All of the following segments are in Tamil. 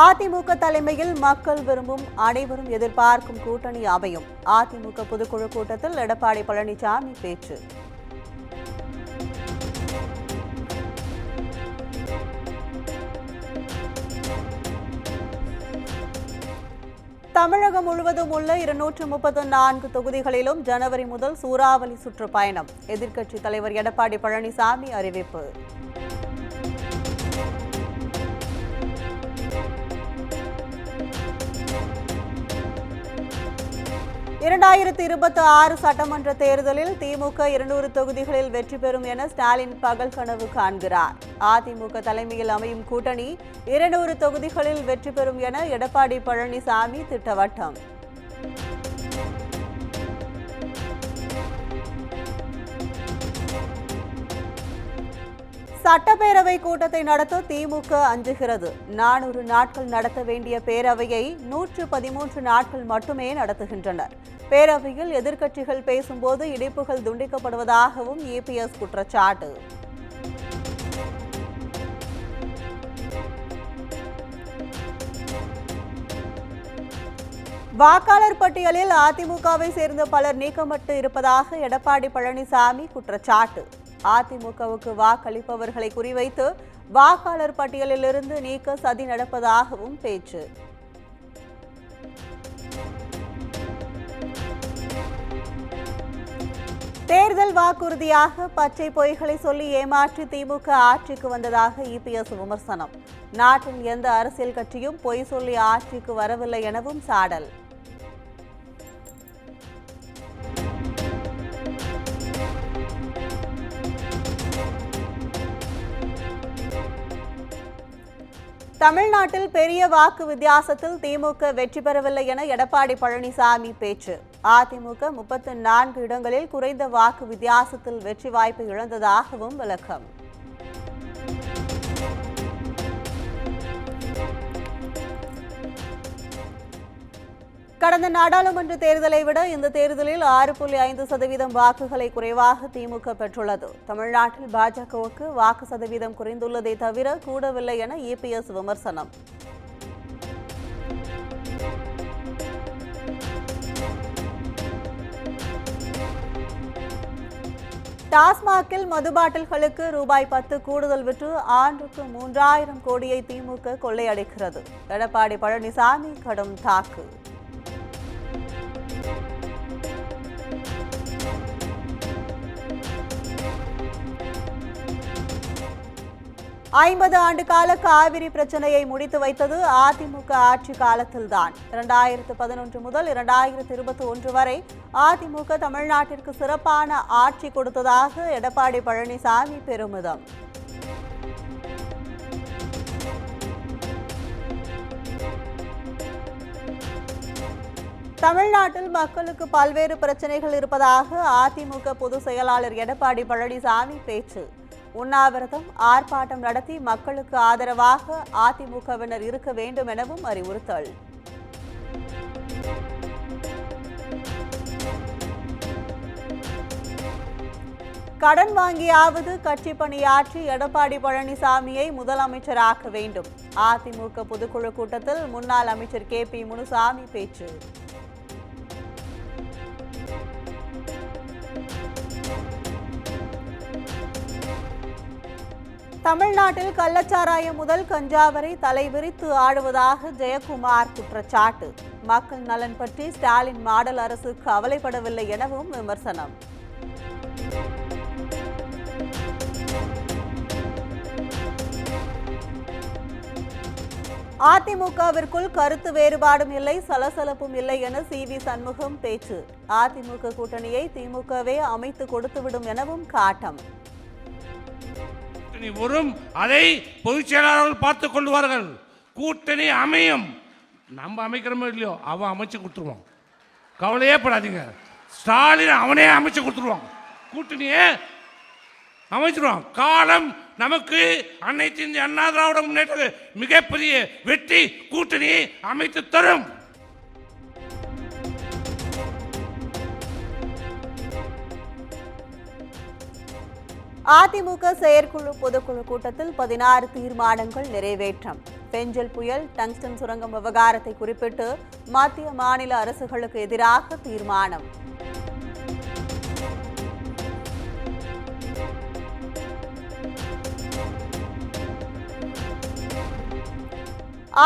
அதிமுக தலைமையில் மக்கள் விரும்பும் அனைவரும் எதிர்பார்க்கும் கூட்டணி அமையும். அதிமுக பொதுக்குழு கூட்டத்தில் எடப்பாடி பழனிசாமி பேச்சு. தமிழகம் முழுவதும் உள்ள 234 தொகுதிகளிலும் ஜனவரி முதல் சூறாவளி சுற்றுப்பயணம். எதிர்க்கட்சித் தலைவர் எடப்பாடி பழனிசாமி அறிவிப்பு. 2026 சட்டமன்ற தேர்தலில் திமுக 200 தொகுதிகளில் வெற்றி பெறும் என ஸ்டாலின் பகல் கனவு காண்கிறார். அதிமுக தலைமையில் அமையும் கூட்டணி 200 தொகுதிகளில் வெற்றி பெறும் என எடப்பாடி பழனிசாமி திட்டவட்டம். சட்டப்பேரவை கூட்டத்தை நடத்த திமுக அஞ்சுகிறது. 400 நாட்கள் நடத்த வேண்டிய பேரவையை 113 நாட்கள் மட்டுமே நடத்துகின்றனர். பேரவையில் எதிர்க்கட்சிகள் பேசும்போது இணைப்புகள் துண்டிக்கப்படுவதாகவும் இபிஎஸ் குற்றச்சாட்டு. வாக்காளர் பட்டியலில் அதிமுகவை சேர்ந்த பலர் நீக்கப்பட்டு இருப்பதாக எடப்பாடி பழனிசாமி குற்றச்சாட்டு. அதிமுகவுக்கு வாக்களிப்பவர்களை குறிவைத்து வாக்காளர் பட்டியலிலிருந்து நீக்க சதி நடப்பதாகவும் பேச்சு. தேர்தல் வாக்குறுதியாக பச்சை பொய்களை சொல்லி ஏமாற்றி திமுக ஆட்சிக்கு வந்ததாக இபிஎஸ் விமர்சனம். நாட்டில் எந்த அரசியல் கட்சியும் பொய் சொல்லி ஆட்சிக்கு வரவில்லை எனவும் சாடல். தமிழ்நாட்டில் பெரிய வாக்கு வித்தியாசத்தில் திமுக வெற்றி பெறவில்லை என எடப்பாடி பழனிசாமி பேச்சு. அதிமுக 34 இடங்களில் குறைந்த வாக்கு வித்தியாசத்தில் வெற்றி வாய்ப்பு இழந்ததாகவும் விளக்கம். கடந்த நாடாளுமன்ற தேர்தலை விட இந்த தேர்தலில் 6.5% வாக்குகளை குறைவாக திமுக பெற்றுள்ளது. தமிழ்நாட்டில் பாஜகவுக்கு வாக்கு சதவீதம் குறைந்துள்ளதை தவிர கூடவில்லை என இபிஎஸ் விமர்சனம். டாஸ்மாகில் மது பாட்டில்களுக்கு ரூபாய் 10 கூடுதல் விற்று ஆண்டுக்கு 3000 கோடியை திமுக கொள்ளையடிக்கிறது. எடப்பாடி பழனிசாமி கடும் தாக்கு. 50 ஆண்டு கால காவிரி பிரச்சனையை முடித்து வைத்தது அதிமுக ஆட்சி காலத்தில்தான். 2011 முதல் 2021 வரை அதிமுக தமிழ்நாட்டிற்கு சிறப்பான ஆட்சி கொடுத்ததாக எடப்பாடி பழனிசாமி பெருமிதம். தமிழ்நாட்டில் மக்களுக்கு பல்வேறு பிரச்சனைகள் இருப்பதாக அதிமுக பொதுச் செயலாளர் எடப்பாடி பழனிசாமி பேச்சு. உண்ணாவிரதம், ஆர்ப்பாட்டம் நடத்தி மக்களுக்கு ஆதரவாக அதிமுகவினர் இருக்க வேண்டும் எனவும் அறிவுறுத்தல். கடன் வாங்கியாவது கட்சி பணியாற்றி எடப்பாடி பழனிசாமியை முதலமைச்சராக்க வேண்டும். அதிமுக பொதுக்குழு கூட்டத்தில் முன்னாள் அமைச்சர் KP முனுசாமி பேச்சு. தமிழ்நாட்டில் கள்ளச்சாராயம் முதல் கஞ்சா வரை தலைவிரித்து ஆடுவதாக ஜெயக்குமார் குற்றச்சாட்டு. மக்கள் நலன் பற்றி ஸ்டாலின் மாடல் அரசு கவலைப்படவில்லை எனவும் விமர்சனம். அதிமுகவிற்குள் கருத்து வேறுபாடும் இல்லை, சலசலப்பும் இல்லை என CV சண்முகம் பேச்சு. அதிமுக கூட்டணியை திமுகவே அமைத்து கொடுத்துவிடும் எனவும் காட்டம். வரும், அதை பொதுச் செயலாளர்கள் பார்த்துக் கொள்வார்கள். கூட்டணி அமையும். நம்ம அமைக்கிறோமோ இல்லையோ அவன் அமைச்சு கொடுத்துருவான். கவலையே படாதீங்க. ஸ்டாலின் அவனே அமைச்சு கொடுத்துருவான். கூட்டணியே அமைச்சிருவான். காலம் நமக்கு அனைத்து இந்திய அண்ணா திராவிட முன்னேற்ற மிகப்பெரிய வெற்றி கூட்டணியை அமைத்து தரும். அதிமுக செயற்குழு பொதுக்குழு கூட்டத்தில் 16 தீர்மானங்கள் நிறைவேற்றம். பெஞ்சல் புயல், டங்ஸ்டன் சுரங்கம் விவகாரத்தை குறிப்பிட்டு மத்திய மாநில அரசுகளுக்கு எதிராக தீர்மானம்.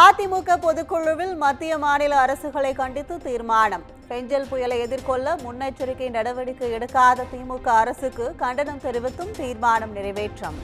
அதிமுக பொதுக்குழுவில் மத்திய மாநில அரசுகளை கண்டித்து தீர்மானம். பெஞ்சல் புயலை எதிர்கொள்ள முன்னெச்சரிக்கை நடவடிக்கை எடுக்காத திமுக அரசுக்கு கண்டனம் தெரிவித்தும் தீர்மானம் நிறைவேற்றம்.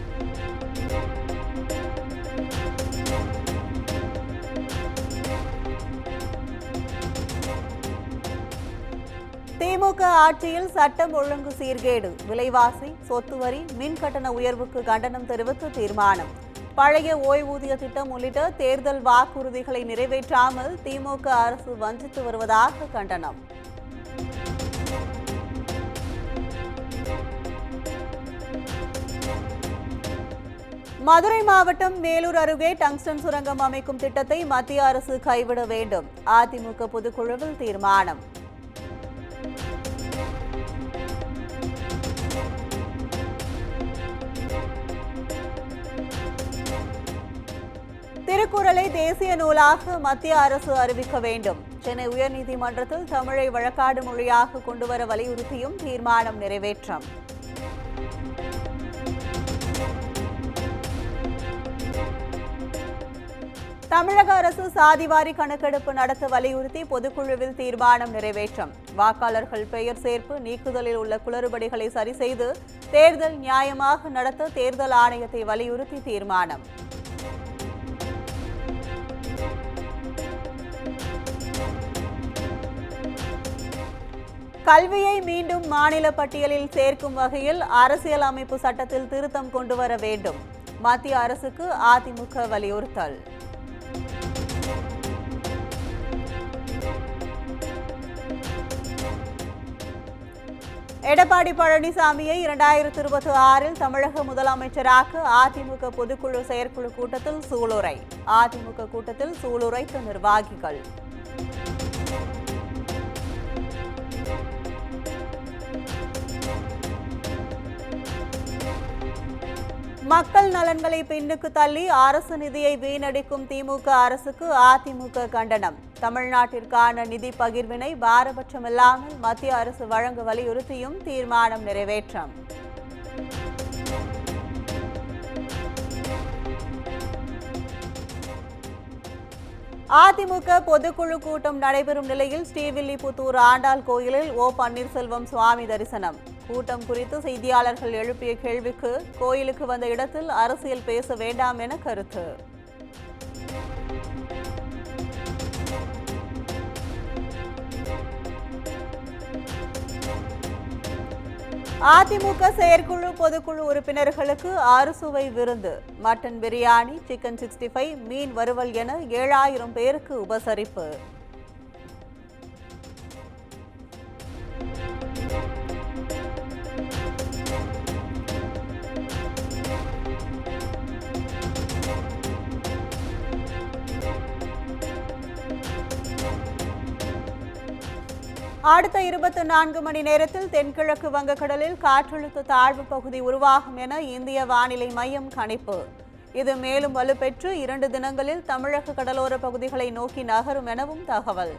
திமுக ஆட்சியில் சட்டம் ஒழுங்கு சீர்கேடு, விலைவாசி, சொத்து வரி, மின் கட்டண உயர்வுக்கு கண்டனம் தெரிவித்து தீர்மானம். பழைய ஓய்வூதிய திட்டம் உள்ளிட்ட தேர்தல் வாக்குறுதிகளை நிறைவேற்றாமல் திமுக அரசு வஞ்சித்து வருவதாக கண்டனம். மதுரை மாவட்டம் மேலூர் அருகே டங்ஸ்டன் சுரங்கம் அமைக்கும் திட்டத்தை மத்திய அரசு கைவிட வேண்டும். அதிமுக பொதுக்குழுவில் தீர்மானம். திருக்குறளை தேசிய நூலாக மத்திய அரசு அறிவிக்க வேண்டும். சென்னை உயர்நீதிமன்றத்தில் தமிழை வழக்காடு மொழியாக கொண்டுவர வலியுறுத்தியும் தீர்மானம் நிறைவேற்றம். தமிழக அரசு சாதிவாரி கணக்கெடுப்பு நடத்த வலியுறுத்தி பொதுக்குழுவில் தீர்மானம் நிறைவேற்றம். வாக்காளர்கள் பெயர் சேர்ப்பு, நீக்குதலில் உள்ள குளறுபடிகளை சரி செய்து தேர்தல் நியாயமாக நடத்த தேர்தல் ஆணையத்தை வலியுறுத்தி தீர்மானம். கல்வியை மீண்டும் மாநில பட்டியலில் சேர்க்கும் வகையில் அரசியல் அமைப்பு சட்டத்தில் திருத்தம் கொண்டுவர வேண்டும். மத்திய அரசுக்கு அதிமுக வலியுறுத்தல். எடப்பாடி பழனிசாமியை 2026 தமிழக முதலமைச்சராக அதிமுக பொதுக்குழு செயற்குழு கூட்டத்தில் சூளுரை. அதிமுக கூட்டத்தில் சூளுரைத்த நிர்வாகிகள். மக்கள் நலன்களை பின்னுக்கு தள்ளி அரசு நிதியை வீணடிக்கும் திமுக அரசுக்கு அதிமுக கண்டனம். தமிழ்நாட்டிற்கான நிதி பகிர்வினை பாரபட்சமில்லாமல் மத்திய அரசு வழங்க வலியுறுத்தியும் தீர்மானம் நிறைவேற்றம். அதிமுக பொதுக்குழு கூட்டம் நடைபெறும் நிலையில் ஸ்ரீவில்லிபுத்தூர் ஆண்டாள் கோயிலில் ஓ பன்னீர்செல்வம் சுவாமி தரிசனம். கூட்டம் குறித்து செய்தியாளர்கள் எழுப்பிய கேள்விக்கு கோயிலுக்கு வந்த இடத்தில் அரசியல் பேச வேண்டாம் என கருத்து. அதிமுக செயற்குழு பொதுக்குழு உறுப்பினர்களுக்கு அறுசுவை விருந்து. மட்டன் பிரியாணி, சிக்கன் 65, மீன் வறுவல் என 7000 பேருக்கு உபசரிப்பு. அடுத்த 24 மணி நேரத்தில் தென்கிழக்கு வங்கக்கடலில் காற்றழுத்த தாழ்வு பகுதி உருவாகும் என இந்திய வானிலை மையம் கணிப்பு. இது மேலும் வலுப்பெற்று 2 தினங்களில் தமிழக கடலோர பகுதிகளை நோக்கி நகரும் எனவும் தகவல்.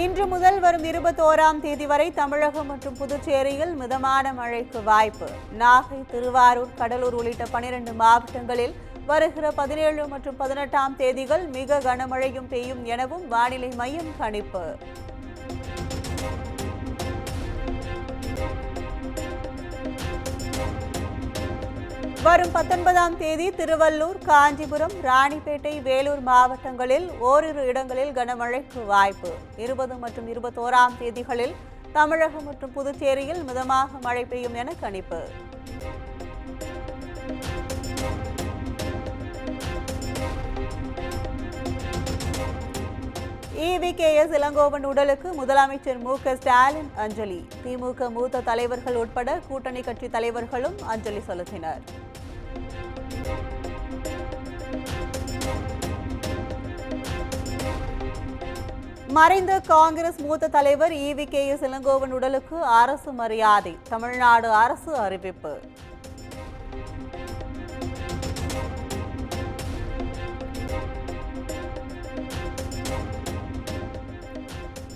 இன்று முதல் வரும் 21ஆம் தேதி வரை தமிழகம் மற்றும் புதுச்சேரியில் மிதமான மழைக்கு வாய்ப்பு. நாகை, திருவாரூர், கடலூர் உள்ளிட்ட 12 மாவட்டங்களில் வருகிற 17 மற்றும் 18ஆம் தேதிகள் மிக கனமழையும் பெய்யும் எனவும் வானிலை மையம் கணிப்பு. வரும் 19ஆம் தேதி திருவள்ளூர், காஞ்சிபுரம், ராணிப்பேட்டை, வேலூர் மாவட்டங்களில் ஓரிரு இடங்களில் கனமழைக்கு வாய்ப்பு. 20 மற்றும் 21ஆம் தேதிகளில் தமிழகம் மற்றும் புதுச்சேரியில் மிதமாக மழை பெய்யும் என கணிப்பு. EVKS இளங்கோவன் உடலுக்கு முதலமைச்சர் மு.க. ஸ்டாலின் அஞ்சலி. திமுக மூத்த தலைவர்கள் உட்பட கூட்டணி கட்சி தலைவர்களும் அஞ்சலி செலுத்தினர். மறைந்த காங்கிரஸ் மூத்த தலைவர் EVKS இளங்கோவன் உடலுக்கு அரசு மரியாதை தமிழ்நாடு அரசு அறிவிப்பு.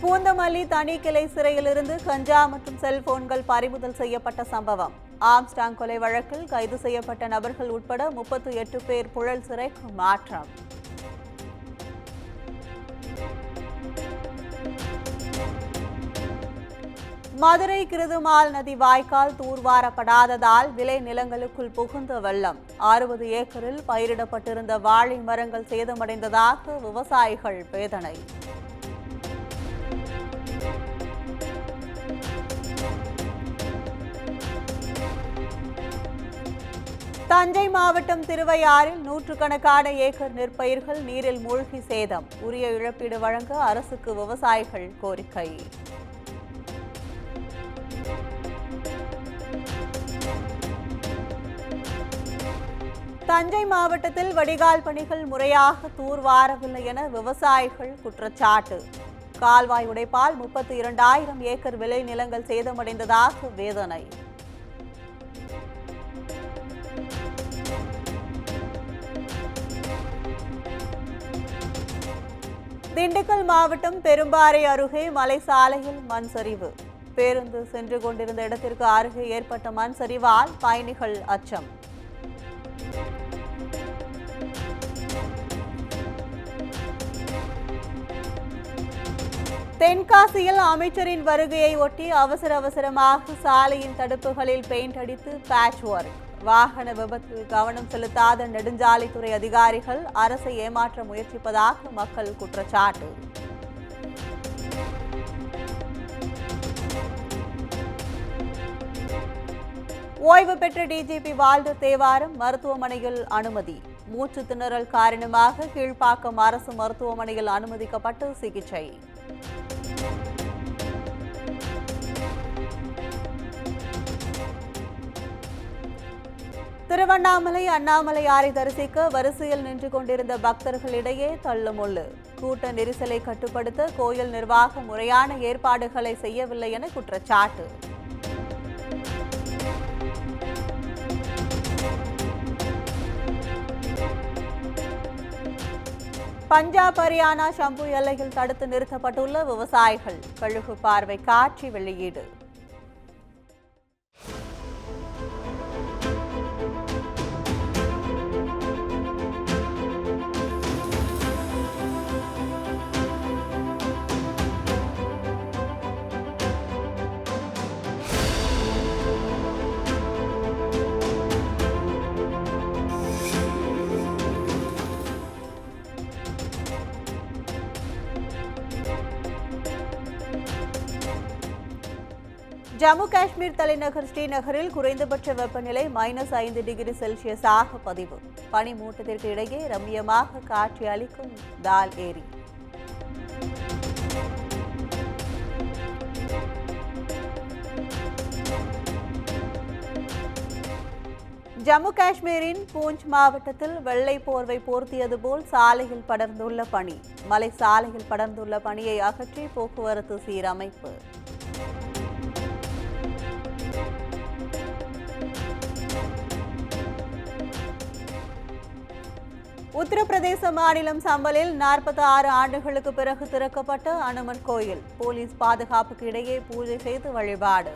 பூந்தமல்லி தனி கிளை சிறையிலிருந்து கஞ்சா மற்றும் செல்போன்கள் பறிமுதல் செய்யப்பட்ட சம்பவம். ஆம்ஸ்டாங் கொலை வழக்கில் கைது செய்யப்பட்ட நபர்கள் உட்பட 38 பேர் புழல் சிறைக்கு மாற்றம். மதுரை கிருதுமால் நதி வாய்க்கால் தூர்வாரப்படாததால் விளை நிலங்களுக்குள் புகுந்த வெள்ளம். 60 ஏக்கரில் பயிரிடப்பட்டிருந்த வாழை மரங்கள் சேதமடைந்ததாக விவசாயிகள் வேதனை. தஞ்சை மாவட்டம் திருவையாறில் நூற்றுக்கணக்கான ஏக்கர் நெற்பயிர்கள் நீரில் மூழ்கி சேதம். உரிய இழப்பீடு வழங்க அரசுக்கு விவசாயிகள் கோரிக்கை. தஞ்சை மாவட்டத்தில் வடிகால் பணிகள் முறையாக தூர்வாரவில்லை என விவசாயிகள் குற்றச்சாட்டு. கால்வாய் உடைப்பால் 32,000 ஏக்கர் விளை நிலங்கள் சேதமடைந்ததாக வேதனை. திண்டுக்கல் மாவட்டம் பெரும்பாறை அருகே மலை சாலையில் மண் சரிவு. பேருந்து சென்று கொண்டிருந்த இடத்திற்கு அருகே ஏற்பட்ட மண் சரிவால் பயணிகள் அச்சம். தென்காசியில் அமைச்சரின் வருகையை ஒட்டி அவசரமாக சாலையின் தடுப்புகளில் பெயிண்ட் அடித்து பேட்ச் ஒர்க். வாகன விபத்தில் கவனம் செலுத்தாத நெடுஞ்சாலைத்துறை அதிகாரிகள் அரசை ஏமாற்ற முயற்சிப்பதாக மக்கள் குற்றச்சாட்டு. ஓய்வு பெற்ற டிஜிபி வால்டர் தேவாரம் மருத்துவமனையில் அனுமதி. மூச்சு திணறல் காரணமாக கீழ்ப்பாக்கம் அரசு மருத்துவமனையில் அனுமதிக்கப்பட்டு சிகிச்சை. திருவண்ணாமலை அண்ணாமலையாரை தரிசிக்க வரிசையில் நின்று கொண்டிருந்த பக்தர்களிடையே தள்ளுமுள்ளு. கூட்ட நெரிசலை கட்டுப்படுத்த கோயில் நிர்வாகம் முறையான ஏற்பாடுகளை செய்யவில்லை என குற்றச்சாட்டு. பஞ்சாப் ஹரியானா ஷம்பு எல்லையில் தடுத்து நிறுத்தப்பட்டுள்ள விவசாயிகள் கழுகு பார்வை காட்சி வெளியீடு. ஜம்மு காஷ்மீர் தலைநகர் ஸ்ரீநகரில் குறைந்தபட்ச வெப்பநிலை -5 டிகிரி செல்சியஸாக பதிவு. பனிமூட்டத்திற்கு இடையே ரம்மியமாக காட்சி அளிக்கும் தால் ஏரி. ஜம்மு காஷ்மீரின் பூஞ்ச் மாவட்டத்தில் வெள்ளை போர்வை போர்த்தியது போல் சாலையில் படர்ந்துள்ள பனி. மலை சாலையில் படர்ந்துள்ள பனியை அகற்றி போக்குவரத்து சீரமைப்பு. உத்தரப்பிரதேச மாநிலம் சம்பலில் 46 ஆண்டுகளுக்கு பிறகு திறக்கப்பட்ட அனுமன் கோயில். போலீஸ் பாதுகாப்புக்கு இடையே பூஜை செய்து வழிபாடு.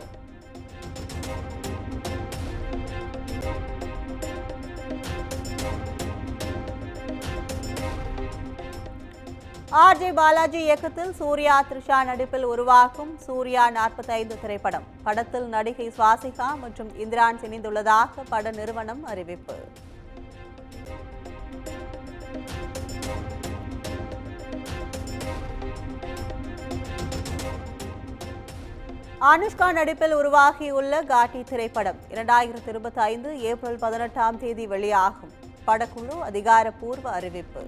RJ பாலாஜி இயக்கத்தில் சூர்யா த்ரிஷா நடிப்பில் உருவாக்கும் சூர்யா 45 திரைப்படம். படத்தில் நடிகை சுவாசிகா மற்றும் இந்திரான் இணைந்துள்ளதாக பட நிறுவனம் அறிவிப்பு. அனுஷ்கா நடிப்பில் உருவாகியுள்ள காட்டி திரைப்படம் 2025 ஏப்ரல் 18ஆம் தேதி வெளியாகும். படக்குழு அதிகாரப்பூர்வ அறிவிப்பு.